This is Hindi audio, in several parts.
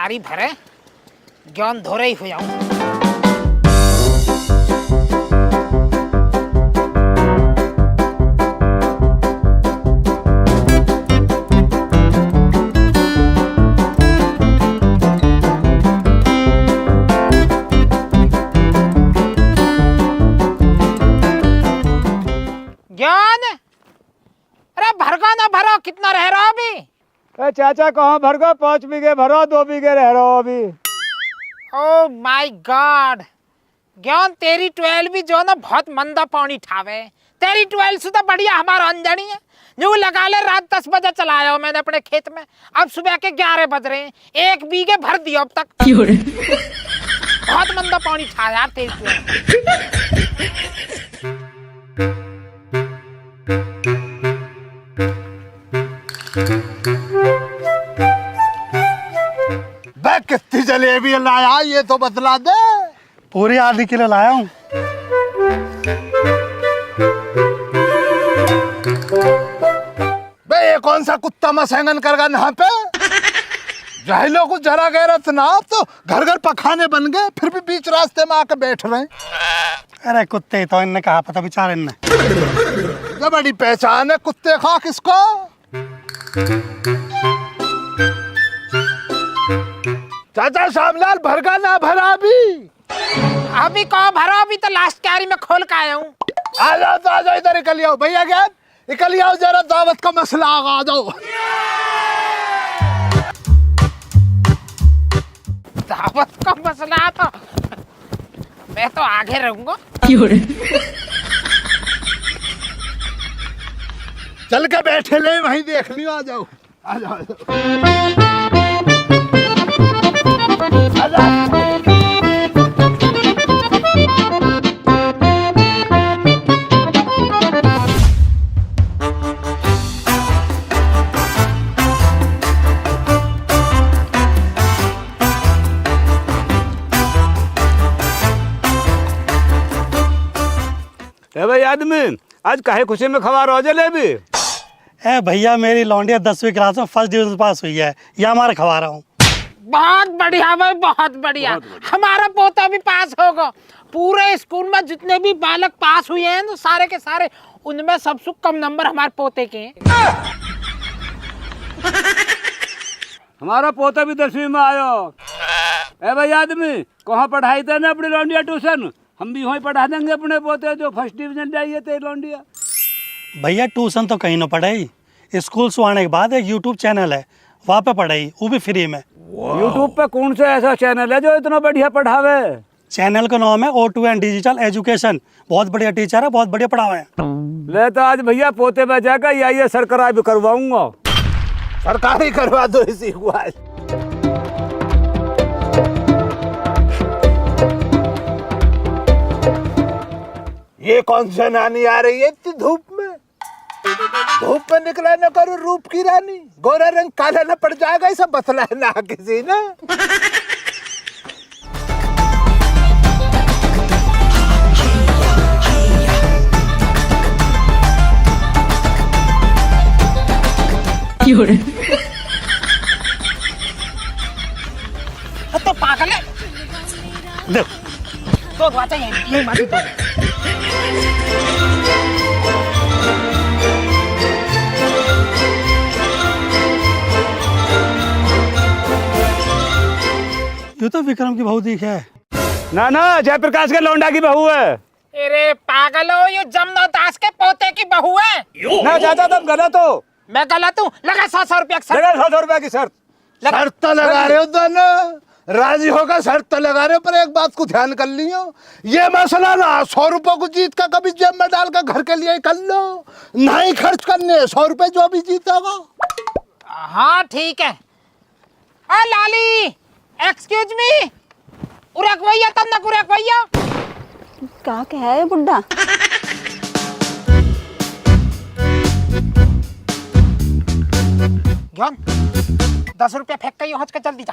बारी भरे ज्ञान धोरे ही हो जाऊं। ज्ञान, अरे भरगा ना भरो, कितना रह रहा अभी? चाचा कहाँ भर गो? 5 बीघे भरो, 2 बीघे रह रहा हो अभी। ओ माय गॉड ज्ञान, तेरी 12 भी जो ना बहुत मंदा पानी ठावे। तेरी 12 से तो बढ़िया हमारा अंजनी है। जो लगा ले रात 10 बजे चलाया हो मैंने अपने खेत में, अब सुबह के 11 बज रहे हैं, 1 बीघे भर दिया अब तक। बहुत मंदा पानी ठा यार तेरी 12। कितनी जलेबी लाया ये तो बतला दे। पूरी आधी किलो लाया हूँ। बे ये कौन सा कुत्ता मसैंगन करगा यहाँ पे? जाहिलों को जरा गैरत ना, तो घर घर पखाने बन गए, फिर भी बीच रास्ते में आके बैठ रहे। अरे कुत्ते तो इनने कहा पता बेचारे ने। ये बड़ी पहचान है कुत्ते खा किसको। चाचा श्यामलाल भरगा ना भरा अभी कहो भरो, अभी तो लास्ट कैरी में खोल के आया हूँ। आ जाओ तो आ जाओ, इधर निकल आओ भैया। ज्ञान निकल आओ जरा, दावत का मसला आ जाओ। दावत का मसला तो मैं तो आगे रहूंगा। चल के बैठे ले वहीं देख लियो। आ जाओ आ जाओ आ जाओ। भाई आदमी आज काहे खुशी में खवा रहो जलेबी? ए भैया मेरी लौंडिया 10वीं क्लास में फर्स्ट डिवीजन पास हुई है, ये हमारा खवा रहा हूँ। बहुत बढ़िया भाई, बहुत बढ़िया। हमारा पोता भी पास होगा। पूरे स्कूल में जितने भी बालक पास हुए हैं तो सारे के सारे, उनमें सबसे कम नंबर हमारे पोते के हैं। हमारा पोता भी 10वीं में आयो। ए भाई आदमी कहाँ पढ़ाई थे ना अपनी लौंडिया ट्यूशन? हम भी वहीं पढ़ा देंगे अपने पोते जो फर्स्ट डिवीजन जाइए थे लौंडिया। भैया ट्यूशन तो कहीं ना पढ़ाई, स्कूल से आने के बाद एक यूट्यूब चैनल है वहाँ पे पढ़ाई, वो भी फ्री में। यूट्यूब पे कौन सा ऐसा चैनल है जो इतना बढ़िया पढ़ावे? चैनल का नाम है O2N डिजिटल एजुकेशन। बहुत बढ़िया टीचर है, बहुत बढ़िया पढ़ावे हैं। ले तो आज भैया पोते में जाकर ये सरकारी भी करवाऊंगा। सरकारी करवा दो इसी को आज। ये कौन सा नानी आ रही है इतनी धूप में? धूप में निकला न करो रूप की रानी, गोरा रंग काला न पड़ जाएगा, इसे बतला ना किसी ने। तो पागल है तो बातें यही मारी तो। ये तो विक्रम की बहू दिखे है। ना ना जयप्रकाश के लौंडा की बहू है। अरे पागल हो, ये जमुना दास के पोते की बहू है। ना चाचा तुम गलत हो। मैं गलत हूँ? लगा 100 रुपया की शर्त। लगा 100 रुपया की शर्त। शर्त तो लगा रहे हो दोनों, राजी होगा? शर्त तो लगा रहे हो, पर एक बात को ध्यान कर लियो, ये मसला ना 100 रुपए को जीत का कभी जेब में डाल कर घर के लिए कर लो, नहीं खर्च करने 100 रुपए जो भी जीतेगा। हाँ ठीक है। आ लाली, एक्सक्यूज मी, उरक भैया तब ना उरक भैया। क्या कहा है बुड्ढा? ज्ञान 10 रुपया फेंक के हंस के जल्दी जा।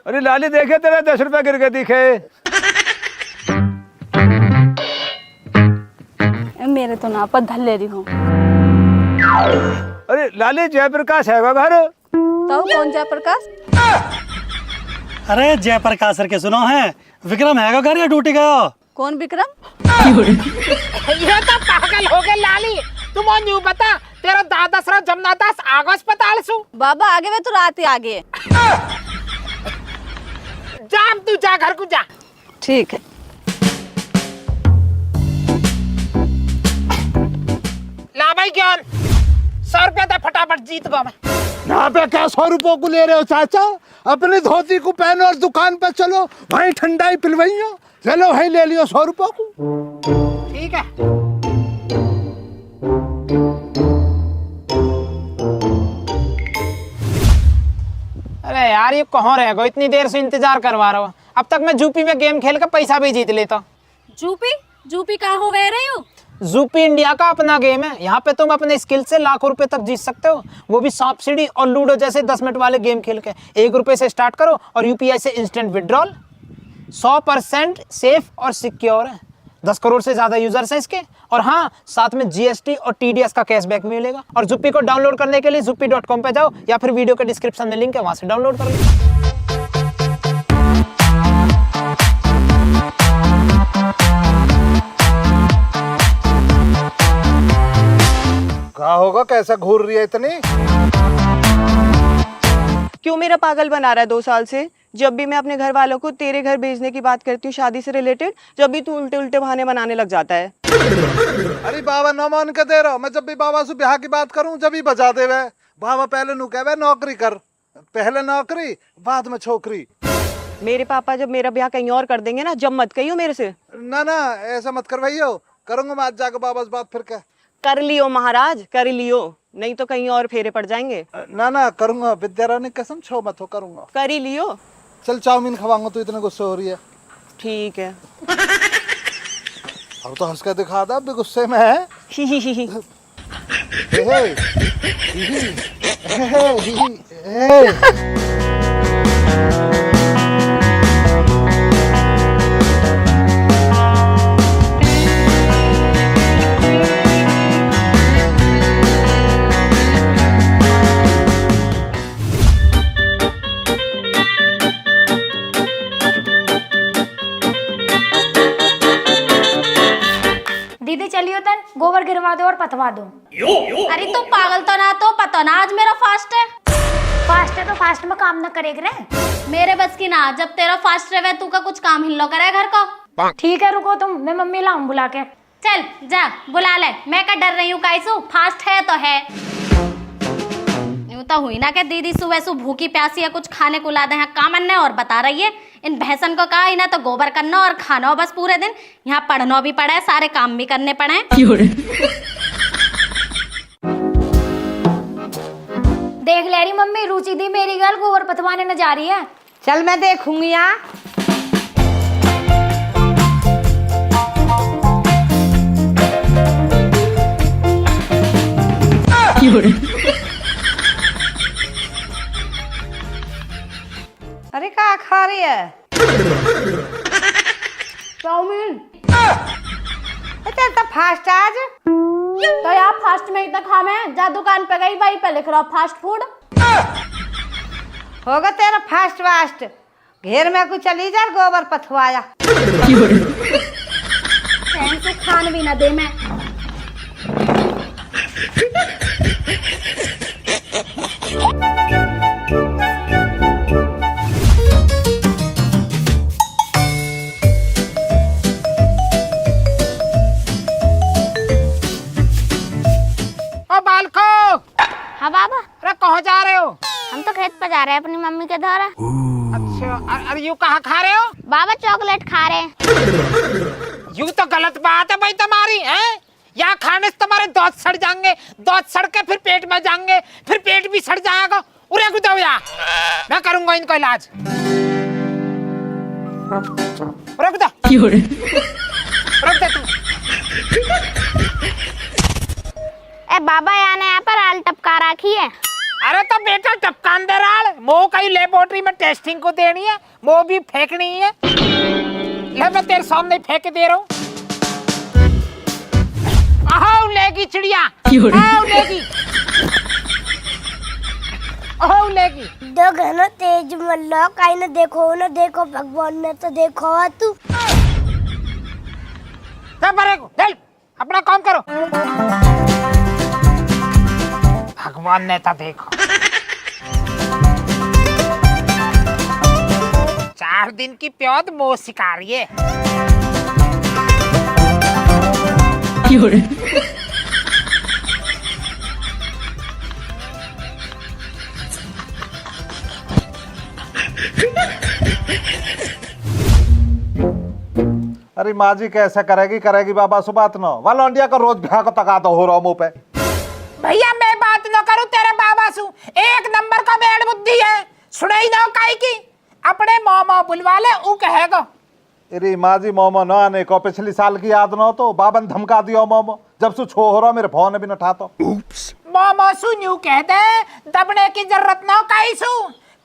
अरे लाली देखे तेरे 10 रुपए गिर के दिखे। मेरे तो ना पर धल ले रही हूँ। अरे लाली जयप्रकाश है घर? तो कौन जयप्रकाश? अरे जयप्रकाश सर के सुनो है, विक्रम है घर या ड्यूटी गया? कौन विक्रम? ये तो पागल हो गए लाली। तुम और न्यू बता, तेरा दादा सरा जमुना दास आगो अस्पताल सु। बाबा आगे वे तो रात ही आगे। जा अब तू जा घर को जा। ठीक है। ला भाई ज्ञान, 100 रुपया दे फटाफट, जीत गया मैं। यहाँ पे क्या 100 रुपयों को ले रहे हो चाचा? अपनी धोती को पहनो और दुकान पे चलो, वहीं ठंडाई पिलवाइयो। चलो वहीं ले लियो 100 रुपयों को। ठीक है। अरे यार ये कहाँ रह गए, इतनी देर से इंतजार करवा रहा हूँ। अब तक मैं जूपी में गेम खेल कर पैसा भी जीत लेता। जूपी कहाँ हो गए रही हो? जूपी इंडिया का अपना गेम है। यहाँ पे तुम अपने स्किल से लाखों रुपए तक जीत सकते हो, वो भी सांप सीढ़ी और लूडो जैसे 10 मिनट वाले गेम खेल के। 1 रुपए से स्टार्ट करो और यूपीआई से इंस्टेंट विड्रॉल। 100% सेफ और सिक्योर है। 10 करोड़ से ज्यादा यूजर्स हैं इसके, और हाँ साथ में जीएसटी और टीडीएस का कैशबैक मिलेगा। और जुप्पी को डाउनलोड करने के लिए zuppy.com पे जाओ या फिर वीडियो के डिस्क्रिप्शन में लिंक है, वहां से डाउनलोड कर लो। क्या होगा, कैसे घूर रही है इतनी? क्यों मेरा पागल बना रहा है 2 साल से? जब भी मैं अपने घर वालों को तेरे घर भेजने की बात करती हूँ शादी से रिलेटेड, जब भी तू उल्टे उल्टे बहाने बनाने लग जाता है। अरे बाबा न मान के दे रहा हूँ। मैं जब भी बाबा से ब्याह की बात करूँ जब भी बजा दे वे बाबा। पहले नु कहे नौकरी कर, पहले नौकरी बाद में छोकरी। मेरे पापा जब मेरा ब्याह कहीं और कर देंगे ना, जब मत कहियो मेरे से। ना ना ऐसा मत करवाइयो, करूंगा मैं आज जाकर बाबा से बात। फिर क्या कर लियो महाराज, कर लियो, नहीं तो कहीं और फेरे पड़ जाएंगे। ना ना करूंगा, विद्या रानी कसम, छो मत हो, करूंगा। कर ही लियो। चल चाउमीन खवाऊंगा, तू इतने गुस्से हो रही है। ठीक है। अब तो हंस के दिखा दे, अब भी गुस्से में है। ही ही ही ही। हे, हे, ही, ही, हे, हे। दीदी चलियो तन गोबर गिरवा दो और पतवा दो। अरे तो पागल तो ना, तो पता ना आज मेरा फास्ट है। फास्ट है तो फास्ट में काम न करेग रे। मेरे बस की ना, जब तेरा फास्ट रहे तू का कुछ काम हिल लो करे घर को। ठीक है रुको तुम, मैं मम्मी लाऊं बुला के। चल जा बुला ले, मैं क्या डर रही हूँ कैसू, फास्ट है तो है। यूं तो हुई ना कि दीदी सुबह सु भूखी प्यासी है, कुछ खाने को ला दे, काम अन्य और बता रही है। इन भैंसन को कहा इन्हें तो गोबर करना और खाना बस पूरे दिन। यहाँ पढ़ना भी पड़ा है, सारे काम भी करने पड़े हैं। देख ले रही मम्मी, रुचि दी मेरी गर्ल गोबर पतवाने न जा रही है। चल मैं देखूंगी यहाँ। अरे क्या खा रही है? चाउमीन। तो फास्ट आज तो यार फास्ट में ही तो खा, मैं जा दुकान पे गई वहीं पे लिख रहा फास्ट फूड। होगा तेरा फास्ट वास्ट। घेर में कुछ चली जा, गोबर पथवाया। से खान भी ना दे मैं। बालको। हाँ बाबा। अरे कहाँ जा रहे हो? हम तो खेत पे जा रहे हैं अपनी मम्मी के द्वारा। अच्छा, अरे यू कहाँ खा रहे हो? बाबा चॉकलेट खा रहे हैं। यू तो गलत बात है भाई तुम्हारी, हैं? यहाँ खाने से तुम्हारे दांत सड़ जाएंगे, दांत सड़ के फिर पेट में जाएंगे, फिर पेट भी सड़ जाएगा। उरे को दो यार, मैं करूंगा इनको इलाज। उरे को दो, रुक दे तू। ए बाबा यहाँ पर आल टपका रखी है। अरे तो बेटा टपकान दे रहा मो कहीं लेबोरेटरी में टेस्टिंग को देनी है, वो भी फेंकनी है। ले मैं तेरे सामने फेंक दे रहा हूँ। आओ लेगी चिड़िया, आओ लेगी, आओ लेगी। दो घनो तेज मल्लो काई न देखो भगवान ने तो देखो तू। चल अपना काम करो। भगवान ने तो देखो। 4 दिन की प्योद मो शिकारी है। अरे माँ जी कैसे करेगी बाबा सु बात न वालो इंडिया का रोज भ्या को तका तो हो रहा मुंह पे। भैया मैं बात न करूं तेरे बाबा सु, एक नंबर का बेड़ बुद्धि है। सुनाई ना काई की अपने मोमो बुलवा ले ऊ कहेगा। अरे माँ जी मोमो न आने को पिछली साल की याद न तो बाबा ने धमका दियो मोमो जब सु छो हो रहा मेरे फोन भी न उठा तो। मोमो सु न्यू कह दे, दबने की जरूरत न काई सु,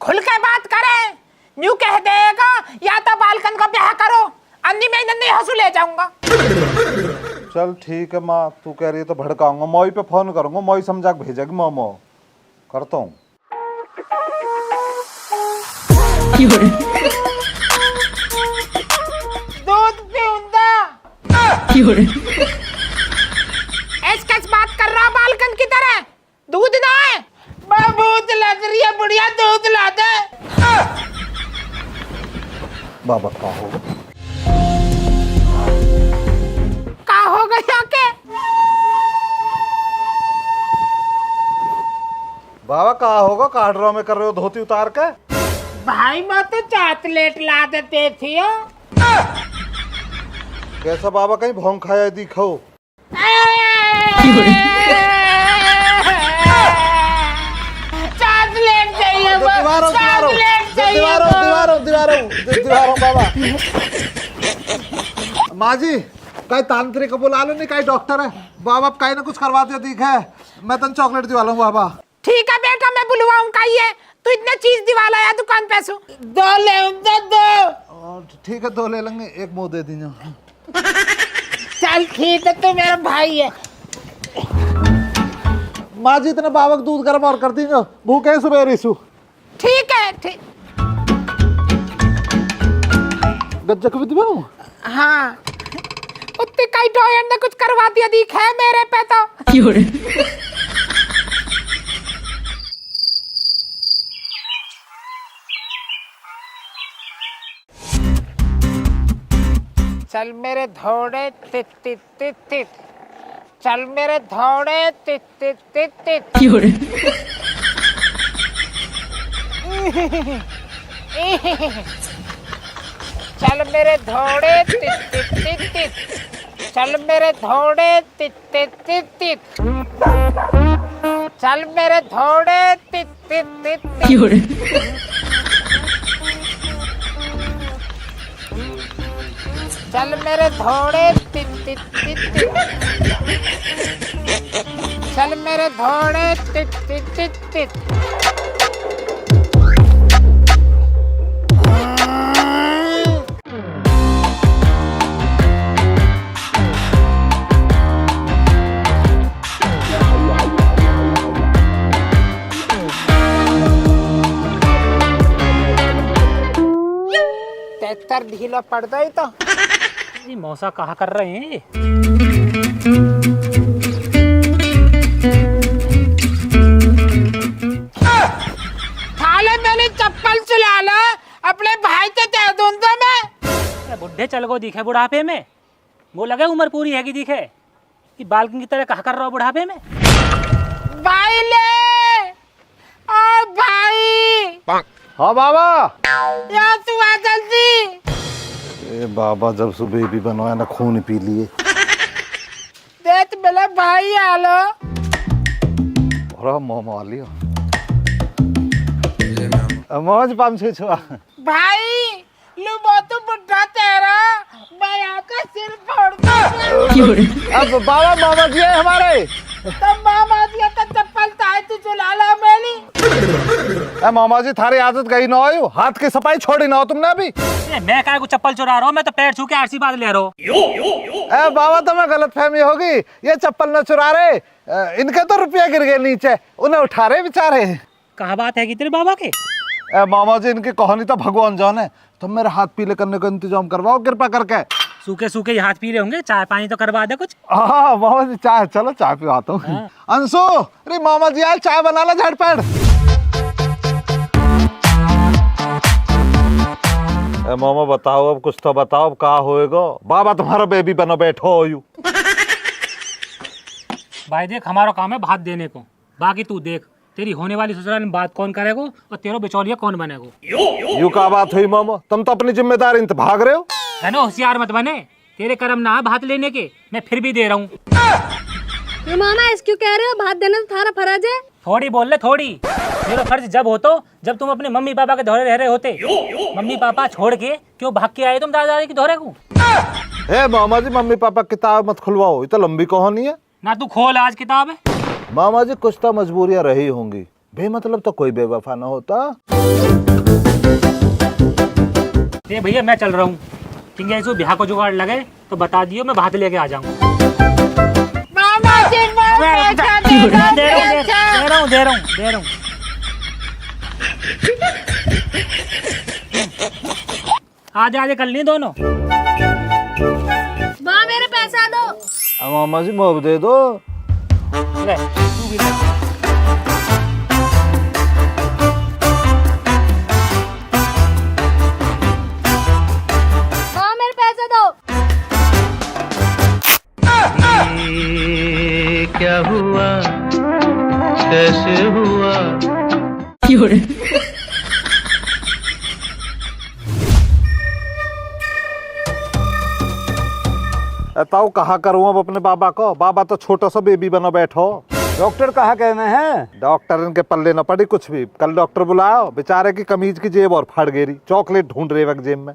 खुल के बात करे। न्यू कह देगा या तो बालकन का ब्याह करो, अन्नी में नन्नी हंसू ले जाऊंगा। चल ठीक है माँ, तू कह रही है तो भड़काऊंगा, मोई पे फोन करूंगा, मोई समझा के भेजेगी मोमो। करता हूँ। दूध पीऊंगा। ऐसे बात कर रहा बालकन की तरह, दूध ना है। बहुत लग रही है बुढ़िया, दूध ला दे। बाबा क्या होगा? क्या हो गया के? बाबा कहा होगा काट रहा में कर रहे हो धोती उतार के? भाई मैं तो चॉकलेट ला देते थी। कैसा बाबा कहीं भौंक खाया दिखो? चॉकलेट चाहिए, चॉकलेट चाहिए। दीवारों बाबा। माँ जी कई तांत्रिक को बुला लो, नहीं कई डॉक्टर है बाबा, कहीं ना कुछ करवा दिया दिख है, मैं तन चॉकलेट दिवा लूँ बाबा। ठीक है बेटा मैं बुलवाऊं का ये, तू इतने चीज दिवा लाया दुकान पे सु। दो ले दो। ठीक है 2 ले लेंगे, एक मुंह दे दीजिए। चल ठीक है तू मेरा भाई है। माँ जी इतने बाबा दूध गर्म और कर दीजिए, भूखे हैं सुबह रिसु। ठीक है ठीक। गज्जक भी दिवाऊं? हाँ उत्ते कई डॉयर ने कुछ करवा दिया दिख है मेरे पे तो। चल मेरे धोड़े तित तित तित तित, चल मेरे धोड़े तित तित तित तित। चल मेरे धोड़े तित तित तित तित, चल मेरे धोड़े तित तित तित तित, चल मेरे धोड़े तित तित तित तित। चल मेरे धोड़े तित तित तित तित, चल मेरे धोड़े तित तित तित तित। तेतर ढीला पड़ गई तो ये मौसा कहा कर रहे हैं। थाले मैंने चप्पल चला ला अपने भाई से दे दूं तो मैं। बुढ़े चल गो दिखे बुढ़ापे में, वो लगे उम्र पूरी है कि दिखे कि बालकन की तरह कहा कर रहा हो बुढ़ापे में। भाई ले ओ भाई। हाँ बाबा। या तू आ जल्दी। ए बाबा जब से बेबी बनवाया ना खून पी लिए। देख मेरे भाई आलो। और मोमो आलियो। मौज पाम छे छुआ। भाई लू बहुत बुढ़ा तेरा, मैं आका सिर फोड़ दूंगा। अब बाबा मामा जी है हमारे। तो मामा जी तो चप्पल ताए तू चुला ला मेरी। ए मामा जी थारी आदत गई ना हो, हाथ की सफाई छोड़ी ना हो तुमने अभी। मैं काय को चप्पल चुरा रहा हूँ, मैं तो पैर छू के आशीर्वाद ले रहा हूँ। ए बाबा तुम्हें गलत फहमी होगी, ये चप्पल न चुरा रहे, इनके तो रुपया गिर गए नीचे, उन्हें उठा रहे बेचारे। कहा बात है कि तेरे बाबा के? ए मामा जी इनकी कहानी तो भगवान जान है, तुम मेरे हाथ पीले करने का इंतजाम करवाओ कृपा करके। सूखे सूखे ही हाथ पीले होंगे, चाय पानी तो करवा दे कुछ। हाँ मामा जी चाय, चलो चाय पिवाता हूँ। अंशु, अरे मामा जी आए, चाय बना ला झटपट। मामा बताओ अब कुछ तो बताओ, अब कहाँ होएगा? बाबा तुम्हारा बेबी बनो बैठो हो यू। भाई देख, हमारा काम है भात देने को, बाकी तू देख तेरी होने वाली ससुराल में बात कौन करेगा और तेरा बिचौलिया कौन बनेगा। यू का बात हुई मामा, तुम तो अपनी जिम्मेदारी इंत भाग रहे हो। है ना, होशियार मत बने, तेरे कर्म ना भात लेने के, मैं फिर भी दे रहा हूँ। मामा ऐसे क्यों कह रहे हो? भात देना तो थारा फर्ज है। थोड़ी बोल ले थोड़ी, मेरा फर्ज जब हो तो जब तुम अपने मम्मी पापा के धोरे रह रहे होते। मम्मी पापा छोड़ के क्यों भाग के आए तुम दादा दादी के धोरे को? ए मामा जी मम्मी पापा किताब मत खुलवाओ, ये तो लंबी कहानी है। ना तू खोल आज किताब है। मामा जी कुछ तो मजबूरियां रही होंगी, बेमतलब तो कोई बेवफा ना होता। ये भैया मैं चल रहा हूँ, क्योंकि ऐसे ब्याह को जुगाड़ लगे तो बता दियो, मैं भात लेके आ जाऊंगा। मामा जी दे रहा हूँ। आज आज कल नहीं दोनों। माँ मेरे पैसा दो। मामा जी मुँह दे दो। ले, तू भी ले। माँ मेरे पैसा दो। क्या हुआ, कैसे हुआ? ताऊ कहाँ करूँ अब अपने बाबा को, बाबा तो छोटा सा बेबी बना बैठो। डॉक्टर कहाँ कहना है? डॉक्टर इनके पल्ले न पड़ी कुछ भी, कल डॉक्टर बुलाओ, बेचारे की कमीज की जेब और फट गई, चॉकलेट ढूंढ रहे वक्त जेब में।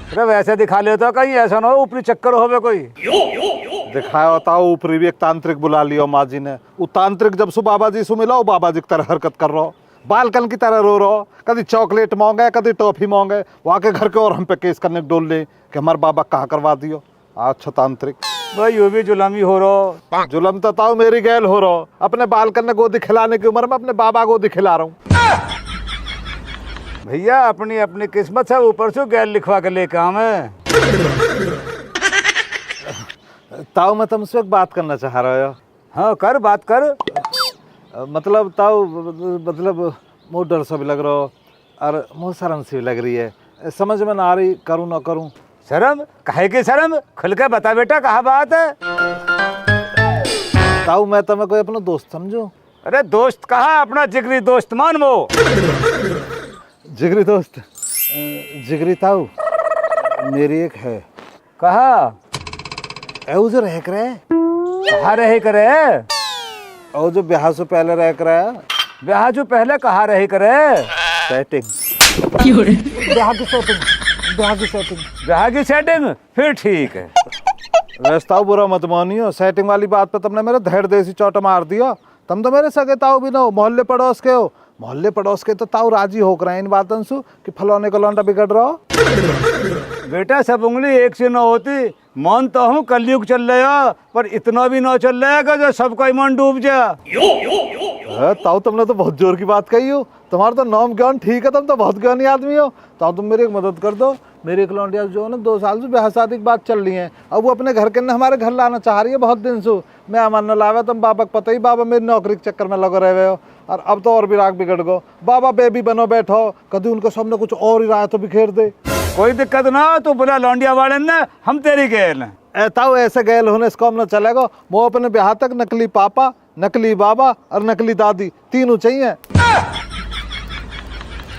अरे वैसे दिखा ले तो कहीं ऐसा ना हो ऊपरी चक्कर होवे कोई। दिखाया बताओ, ऊपरी भी एक तांत्रिक बुला लियो माँ जी ने, वो तांत्रिक जब सु बाबा जी सु मिला, वो बाबा जी की तरह हरकत कर रहा हो, बालकन की तरह रो रहा हो, कभी चॉकलेट मांगे कभी टॉफी मांगे, वहाँ के घर के और हम पे केस करने डोल ले कि हमारे बाबा कहाँ करवा दियो। अच्छा तांत्रिक भाई यू भी जुलामी हो रहा। जुलम तो ताऊ मेरी गैल हो रहा, अपने बालकन ने गोदी खिलाने की उम्र में अपने बाबा गोदी खिला रहा हूँ। भैया अपनी अपनी किस्मत से ऊपर से गैल लिखवा के ले काम है। ताऊ मैं तुमसे एक बात करना चाह रहा हो। हाँ कर बात कर। मतलब ताऊ मतलब मुँह डर सा भी लग रहा हो और मुँह शर्म सी भी लग रही है, समझ में ना आ रही करूँ ना करूँ। शर्म काहे की शर्म, खुल के बता बेटा कहाँ बात है। ताऊ मैं तुम्हें कोई अपना दोस्त समझू? अरे दोस्त कहाँ, अपना जिगरी दोस्त मान वो। जिगरी दोस्त? जिगरी ताऊ मेरी एक है। कहा जो रह कर कहाँ रहे करे? और जो ब्याह से पहले रह कर ब्याह जो पहले कहाँ रहे करे? सेटिंग। ब्याह की सेटिंग, ब्याह की सेटिंग, ब्याह की सेटिंग, फिर ठीक है। वैसे ताऊ बुरा मत मानियो, सेटिंग वाली बात पे तुमने मेरे धैर्य देसी चोट मार दिया। तुम तो मेरे सगे ताऊ भी ना हो, मोहल्ले पड़ोस के हो। मोहल्ले पड़ोस के तो ताऊ राजी होकर इन बातों से कि फलाने का लौंडा बिगड़ रहा हो। बेटा सब उंगली एक से न होती, मानता हूँ कलयुग चल रहा, पर इतना भी ना चल रहा जो सबका ईमान डूब जा। ताऊ तुमने तो बहुत जोर की बात कही हो, तुम्हारा तो नाम ज्ञान ठीक है, तुम तो बहुत ज्ञानी आदमी हो। ताऊ तुम मेरी एक मदद कर दो, मेरी एक लौंडिया जो है ना 2 साल से ब्याह शादी की बात चल रही है, अब वो अपने घर के ने हमारे घर लाना चाह रही है बहुत दिन से। मैं अमन न लावे, तुम बाबा को पता ही, बाबा मेरी नौकरी के चक्कर में लगे रहे हो, और अब तो और भी राग बिगड़ गो। बाबा बेबी बनो बैठो, कभी उनके सामने कुछ और ही राय तो बिखेर दे। कोई दिक्कत ना, तो बोला लौंडिया वाले ने हम तेरी गैल हैं। ताऊ ऐसे गैल होने से काम न चलेगा, वो अपने ब्याह तक नकली पापा, नकली बाबा और नकली दादी तीनों चाहिए।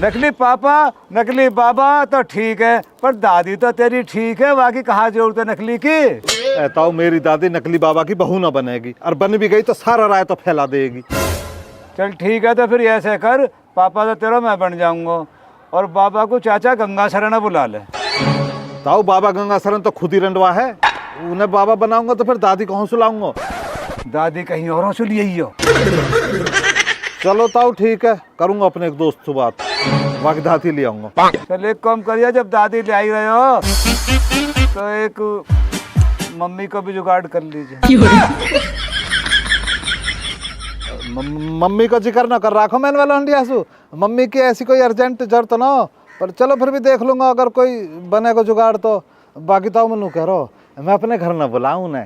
नकली पापा नकली बाबा तो ठीक है, पर दादी तो तेरी ठीक है, बाकी कहाँ जरूरत है नकली की। ताऊ मेरी दादी नकली बाबा की बहू न बनेगी, और बन भी गई तो सारा राय तो फैला देगी। चल ठीक है, तो फिर ऐसे कर, पापा तो तेरा मैं बन जाऊंगा, और बाबा को चाचा गंगा शरण बुला ले। ताऊ बाबा गंगा शरण तो खुद ही रंडवा है, उन्हें बाबा बनाऊंगा तो फिर दादी कहाँ से लाऊंगा? दादी कहीं और से लिए ही हो। चलो ताऊ ठीक है, करूंगा अपने एक दोस्त से बात, बाकी दादी ले आऊंगा। चल एक काम करिए, जब दादी ले आई रहे हो तो एक मम्मी को भी जुगाड़ कर लीजिए। मम्मी को जिक्र ना कर रखो मैंने वाला हंडियासू, मम्मी की ऐसी कोई अर्जेंट जरूरत ना हो, पर चलो फिर भी देख लूंगा अगर कोई बनेगा जुगाड़ तो। बाकी तो मनु कह रहा मैं अपने घर ना बुलाऊं ना,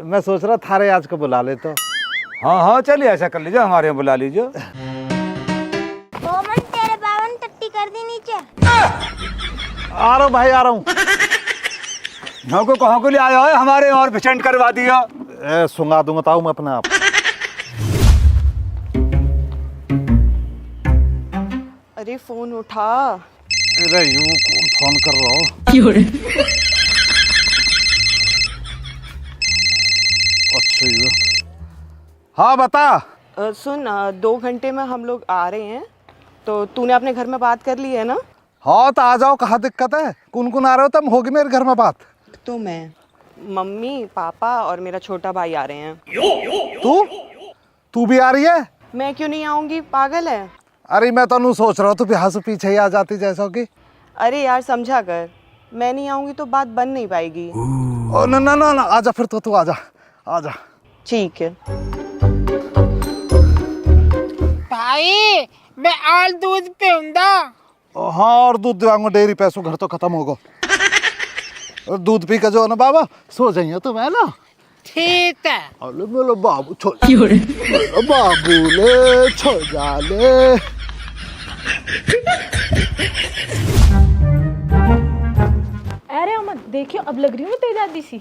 मैं सोच रहा थारे आज को बुला ले तो। हाँ हाँ चलिए ऐसा कर लीजिए, हमारे यहाँ बुला लीजिए। मोमन तेरे बाबा ने टट्टी कर दी नीचे। आ रहा हूँ भाई, आ रहा हूँ। यहाँ को कहाँ को ले आया है, हमारे और पेशेंट करवा दिया। सुंगा दूंगा ताऊ मैं अपने आप। अरे फोन उठा। अरे यूं कौन फोन कर रहा हो? अच्छा यूं। हाँ बता। सुन 2 घंटे में हम लोग आ रहे हैं, तो तूने अपने घर में बात कर ली है ना? हाँ तो आ जाओ, कहाँ दिक्कत है? कौन आ रहे हो तुम? होगी मेरे घर में बात? तो मैं, मम्मी, पापा और मेरा छोटा भाई आ रहे हैं। तू भी आ रही है? मैं क्यों नहीं आऊंगी, पागल है? अरे मैं तो नू सोच रहा हूँ तू ब्याह से पीछे ही आ जाती जैसा कि। अरे यार समझा कर, मैं नहीं आऊंगी तो बात बन नहीं पाएगी। ओ ना ना ना, आजा फिर तो तू आजा आजा। ठीक है भाई, मैं और दूध पीऊंगा। हाँ और दूध दिलाऊंगा, डेयरी पैसों घर तो खत्म होगा। और दूध पी के जो है ना बाबा सो जाइए तुम, है ना? ठीक है। अरे मेरा बाबू मेरा बाबू ले छो जा ले। अरे अमन देखियो, अब लग रही हूँ तेरी दादी सी।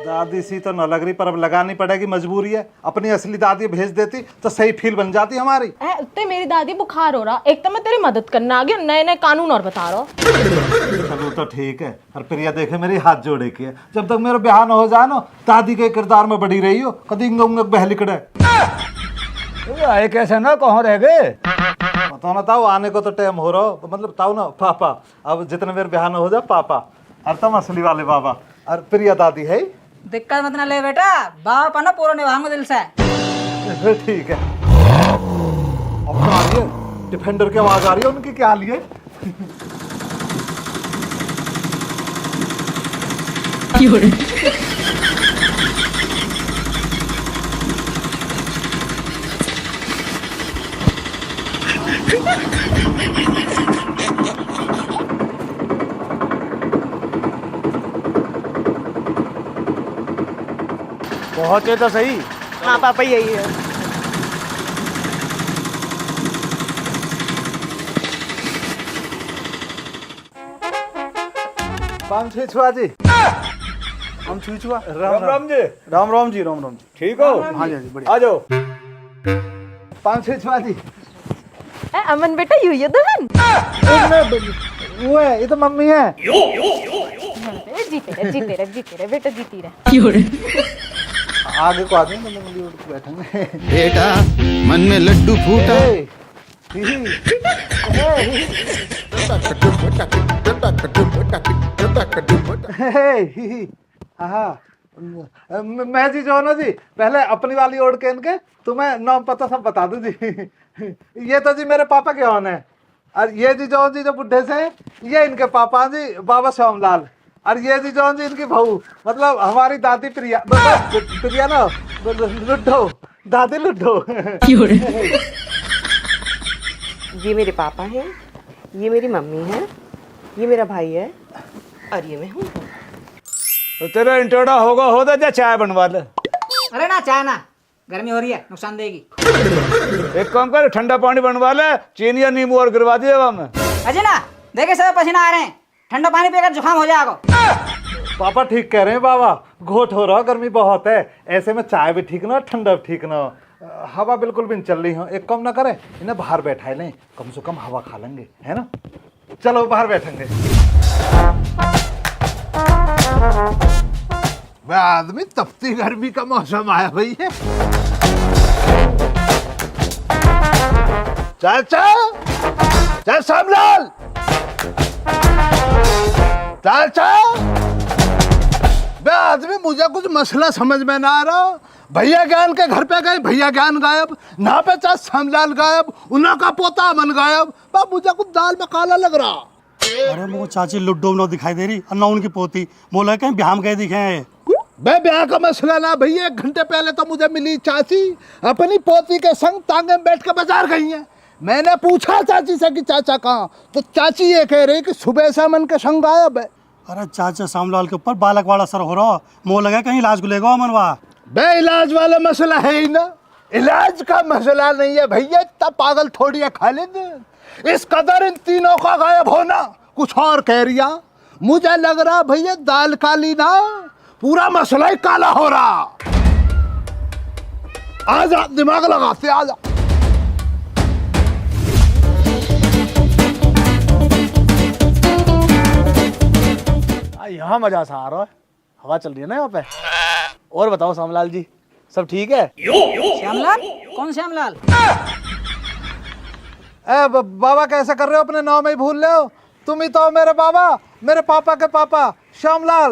दादी सी तो न लग रही, पर अब लगानी पड़ेगी, मजबूरी है। अपनी असली दादी भेज देती तो सही फील बन जाती हमारी। ते मेरी दादी बुखार हो रहा, एक तो मैं तेरी मदद करना आ गया, नए नए कानून और बता रहा हूँ। चलो तो ठीक है, पर प्रिया देखे मेरी हाथ जोड़े के है। जब तक मेरा ब्याह न हो जाए ना, दादी के किरदार में बड़ी रही हो, कभी इंग बहलिकड़े आए कैसे ना, कहाँ रह गए? बताओ ना ताऊ, आने को तो टाइम हो रहा हो, मतलब ताऊ ना पापा, अब जितने मेरे ब्याह न हो जाए पापा, और तुम असली वाले बाबा, और प्रिया दादी है। दिक्कत मत ना ले बेटा, बाप ना पूरा निभाऊंगा दिल से। फिर ठीक है। अब तो आ रही है, डिफेंडर की आवाज आ रही है, उनकी क्या हाल है? पहुँचे तो सही। हाँ पापा यही है। पान छुआ जी, हम छुआ। राम राम जी। राम राम जी, राम राम जी। ठीक हो? हाँ जी बढ़िया। आ जाओ। पान छुआ जी। अमन बेटा यू ये दुल्हन। वो है, ये तो मम्मी है। जीते रहे बेटा, जीती रहे। आगे को आते हैं, मम्मी उठ के बैठेंगे। बेटा मन में लड्डू फूटा। मैं जी जो ना जी, पहले अपनी वाली ओढ़ के इनके तुम्हें नाम पता सब बता दूं जी। ये तो जी मेरे पापा के ऑन है, और ये जी जो बुढ़े से ये इनके पापा जी बाबा श्यामलाल, और ये जी जॉन जी इनकी बहू, मतलब हमारी दादी प्रिया। प्रिया ना लुड्डो, दादी लुड्डो। ये मेरे पापा हैं, ये मेरी मम्मी है, ये मेरा भाई है, और ये मैं हूँ। तो तेरा इंटोडा हो तो जा चाय बनवा ले। अरे ना चाय ना, गर्मी हो रही है, नुकसान देगी। एक काम कर, ठंडा पानी बनवा ले, चीनी या नींबू और गिरवा दिए हवा में। अजय ना देखे सब पसीना आ रहे हैं, ठंडा पानी पीकर जुकाम हो जाएगा। पापा ठीक कह रहे हैं बाबा, घोट हो रहा, गर्मी बहुत है, ऐसे में चाय भी ठीक ना, ठंडा भी ठीक ना, हवा बिल्कुल भी नहीं चल रही हो। एक काम ना करें, इन्हें बाहर बैठा लें, कम से कम हवा खा लेंगे, है ना? चलो बाहर बैठेंगे। वह आदमी, तपती गर्मी का मौसम आया भाई है। चाचा, चाचा श्यामलाल, चाचा। बे आदमी, मुझे कुछ मसला समझ में ना आ रहा, भैया ज्ञान के घर पे गए, भैया ज्ञान गायब, ना पे चाह श्यामलाल गायब, उन्हा का पोता अमन गायब। बाप मुझे कुछ दाल में काला लग रहा। अरे मुझे चाची लुड्डो में दिखाई दे रही और ना उनकी पोती, बोला कहीं ब्याह में गए दिखे हैं। बे ब्याह का मसला ना भैया, 1 घंटे पहले तो मुझे मिली चाची अपनी पोती के संग टांगे में बैठ के बाजार गई हैं। मैंने पूछा चाची से कि चाचा कहाँ, तो चाची ये कह रही कि सुबह से अमन के संग गायब है। अरे चाचा श्यामलाल के ऊपर बालक वाला असर हो रहा, मोह लगा कहीं इलाज को लेगा अमनवा। बे इलाज वाला मसला है ही ना, इलाज का मसला नहीं है भैया, इतना पागल थोड़ी है खालिद। इस कदर इन तीनों का गायब होना कुछ और कह रिया। मुझे लग रहा भैया दाल काली ना, पूरा मसला ही काला हो रहा। आजा दिमाग लगाते, आजा। यहाँ मजा सा आ रहा है, हवा चल रही है ना यहाँ पे। और बताओ श्यामलाल जी, सब ठीक है? श्यामलाल? कौन श्यामलाल? बाबा कैसे कर रहे हो, अपने नाम ही भूल रहे हो? तुम ही तो मेरे बाबा, मेरे पापा के पापा श्यामलाल।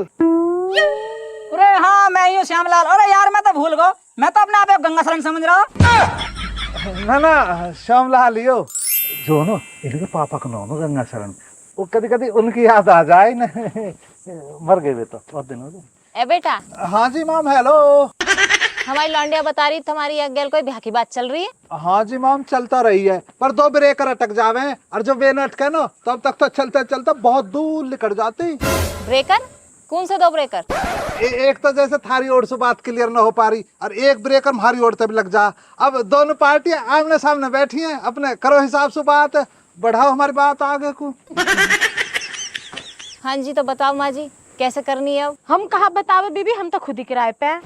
अरे हाँ मैं ही हूँ श्यामलाल। अरे यार मैं तो भूल गया, मैं तो अपने आप को गंगा शरण समझ रहा। ना श्यामलाल ही हो जो ना, इनके पापा का नाम है गंगा शरण। वो कभी कभी उनकी याद आ जाए ना। मर गए वे तो बहुत दिन हो गए। ए बेटा। हाँ जी मैम। हेलो। हमारी लौंडिया बता रही तुम्हारी अगेल कोई ब्याह की बात चल रही है। हाँ जी मैम चलता रही है, पर 2 ब्रेकर अटक जावे हैं, और जो वे न अटके ना तब तक तो चलते चलते बहुत दूर निकल जाती। ब्रेकर? कौन से 2 ब्रेकर? एक तो जैसे थारी ओर से बात क्लियर ना हो पा रही, और एक ब्रेकर हमारी ओर तब लग जा। अब दोनों पार्टियां आमने सामने बैठी हैं, अपने करो हिसाब से बात, बढ़ाओ हमारी बात आगे को। हाँ जी तो बताओ माँ जी कैसे करनी है अब? हम कहाँ बतावे बीबी, हम तो खुद ही किराए पे हैं।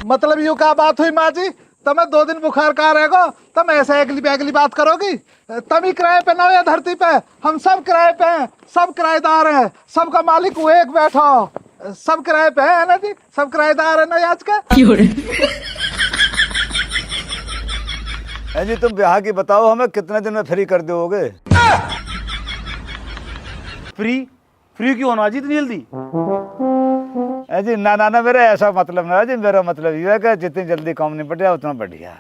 मतलब यूं क्या बात हुई माँ जी, तुम्हें 2 दिन बुखार कहाँ रहेगा, तुम ऐसे अगली बेगली बात करोगी? तुम ही किराए पे ना हो या धरती पे? हम सब किराए पे हैं, सब किराएदार हैं, सबका मालिक वो एक बैठा हो, सब किराए पे है ना जी, सब किराएदार है ना आज का। जी तुम ब्याह की बताओ, हमें कितने दिन में फ्री कर दोगे? फ्री क्यों होना जी इतनी जल्दी? जी ना मेरा ऐसा मतलब ना जी, मेरा मतलब ये है कि जितनी जल्दी काम निपट जाए उतना बढ़िया।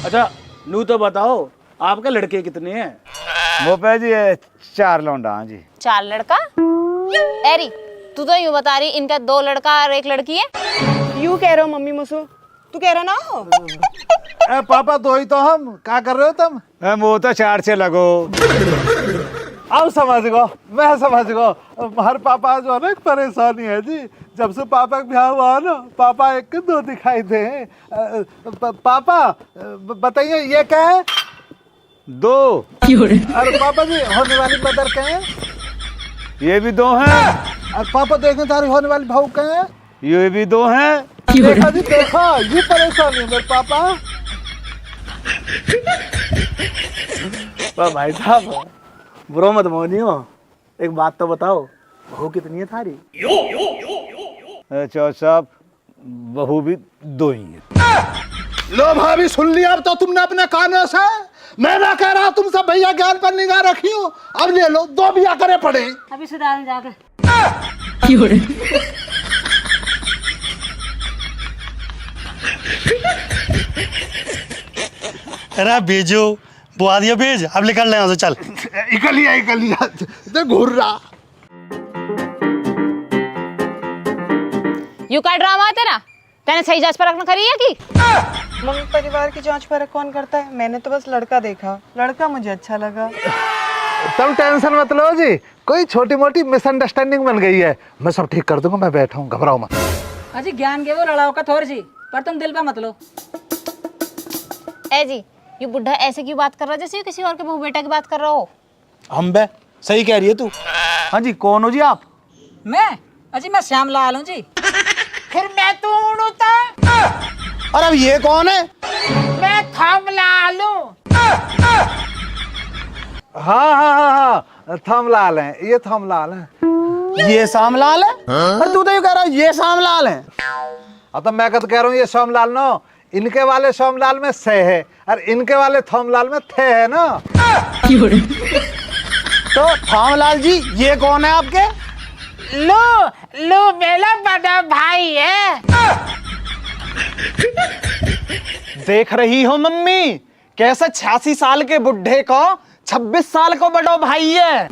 अच्छा नू तो बताओ, आपके लड़के कितने हैं? वो पे जी 4 लौंडा जी। 4 लड़का? एरी तू तो यूँ बता रही इनका 2 लड़का और 1 लड़की है। यूँ कह रहे हो मम्मी मुसु, तू कह रहा ना हो? पापा 2 ही तो हम, क्या कर रहे हो तुम? वो तो 4 से लगो। अब समझ गो, मैं समझ गो। हर पापा जो है ना एक परेशानी है जी, जब से पापा का ब्याह हुआ ना, पापा 1 के 2 दिखाई दे। पापा बताइए ये क्या है? 2। अरे पापा जी होने वाली मदर क्या है? ये भी 2 हैं। और पापा देखने तारी होने वाली बहू क्या है? ये भी 2 हैं। देखा जी देखा, ये परेशानी है मेरे पापा। भाई साहब बुरा मत मानियो, एक बात तो बताओ, बहू कितनी है थारी? चौथ साहब बहू भी 2 ही है। लो भाभी सुन लिया अब तो तुमने अपने कानों से। मैं ना कह रहा तुम सब भैया ज्ञान पर निगाह रखी हो, अब ले लो 2 ब्याह करे पड़े। अभी सुधार जाके। अरे बीजू बुआ दिया बीज, अब निकल रहे हैं चल। इकलिया घूर रहा। यू का ड्रामा है तेरा? तेने सही जांच परख न करी है की? मम्मी परिवार की जांच परख कौन करता है? मैंने तो बस लड़का देखा, लड़का मुझे अच्छा लगा। तुम टेंशन मत लो जी, कोई छोटी मोटी मिसअंडरस्टैंडिंग बन गई है, मैं सब ठीक कर दूंगा, मैं बैठा हूँ, घबराओ मत। अजी ज्ञान के वो लड़ाओ का थोड़ी सी, पर तुम दिल पे मत लो। ए जी ये बुढ़ा ऐसे क्यों बात कर रहा है जैसे किसी और के बहू बेटा की बात कर रहा हो? हम बे सही कह रही है तू। हाँ जी कौन हो जी आप? मैं अजी मैं श्यामलाल हूँ जी। फिर मैं तू हूँ तो? और अब ये कौन है? मैं थमलाल हूँ। हाँ थमलाल है, ये थमलाल है। ये श्यामलाल है? और तू तो ये कह रहा है ये श्यामलाल है। अब तो मैं कह रहा हूँ ये श्यामलाल ना, इनके वाले श्यामलाल में से है और इनके वाले थमलाल में थे है ना। तो थमलाल जी ये कौन है आपके? लो मेरा बड़ा भाई है। देख रही हो मम्मी कैसे 86 साल के बुढ़े को 26 साल को बड़ो भाई है।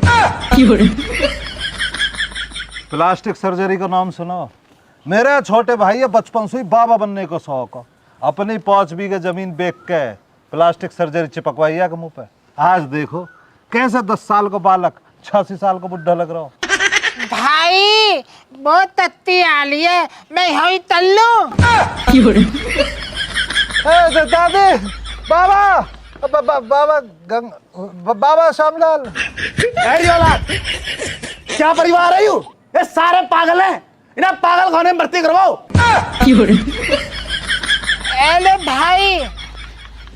प्लास्टिक सर्जरी का नाम सुनो। मेरे छोटे भाई है बचपन से ही बाबा बनने को शौक हो। अपनी 5 बीघे जमीन बेच के प्लास्टिक सर्जरी चिपकवाई है मुंह पे। आज देखो कैसे 10 साल को बालक 86 साल को बुढ़ा लग रहा हो। भाई बहुत तत्ती आली है, मैं यही तल्लू। दादी बाबा बाबा बाबा श्यामलाल। क्या परिवार है यू? ये सारे पागल हैं, इन्हें पागल खाने में भर्ती करवाओ। एले भाई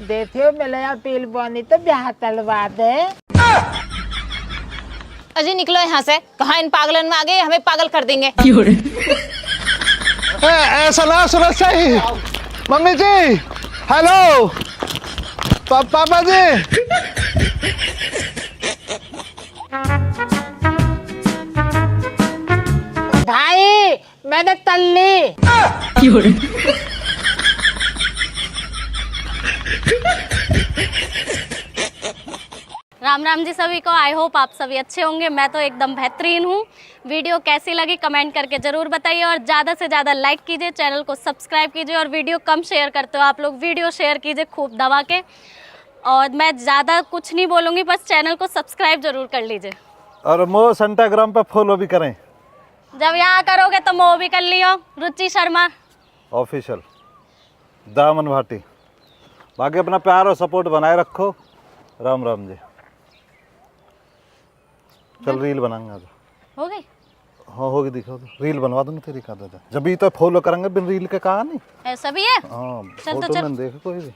देखियो मिले पील बनी तो ब्याह तलवा दे। अजी निकलो यहाँ से, कहाँ इन पागलन में आ गए, हमें पागल कर देंगे। ऐसा ना सुनो सही। मम्मी जी हेलो पापा जी। भाई मैंने तल्ली। राम राम जी सभी को। आई होप आप सभी अच्छे होंगे। मैं तो एकदम बेहतरीन हूँ। वीडियो कैसी लगी कमेंट करके ज़रूर बताइए और ज़्यादा से ज़्यादा लाइक कीजिए, चैनल को सब्सक्राइब कीजिए और वीडियो कम शेयर करते हो आप लोग, वीडियो शेयर कीजिए खूब दबा के। और मैं ज़्यादा कुछ नहीं बोलूँगी, बस चैनल को सब्सक्राइब ज़रूर कर लीजिए और मो इंस्टाग्राम पे फॉलो भी करें। जब यहाँ करोगे तो मो भी कर लियो, रुचि शर्मा ऑफिशियल दामन भाटी। बाकी अपना प्यार और सपोर्ट बनाए रखो। राम राम जी। चल रील बनाएंगे आज। हो गई? हाँ होगी, दिखाओ तो रील बनवा दूंगा तेरी। का जब भी तो फॉलो करेंगे बिन रील के कहा नहीं। ऐसा भी है? हाँ चल तो फोटो चल। में देखे कोई भी।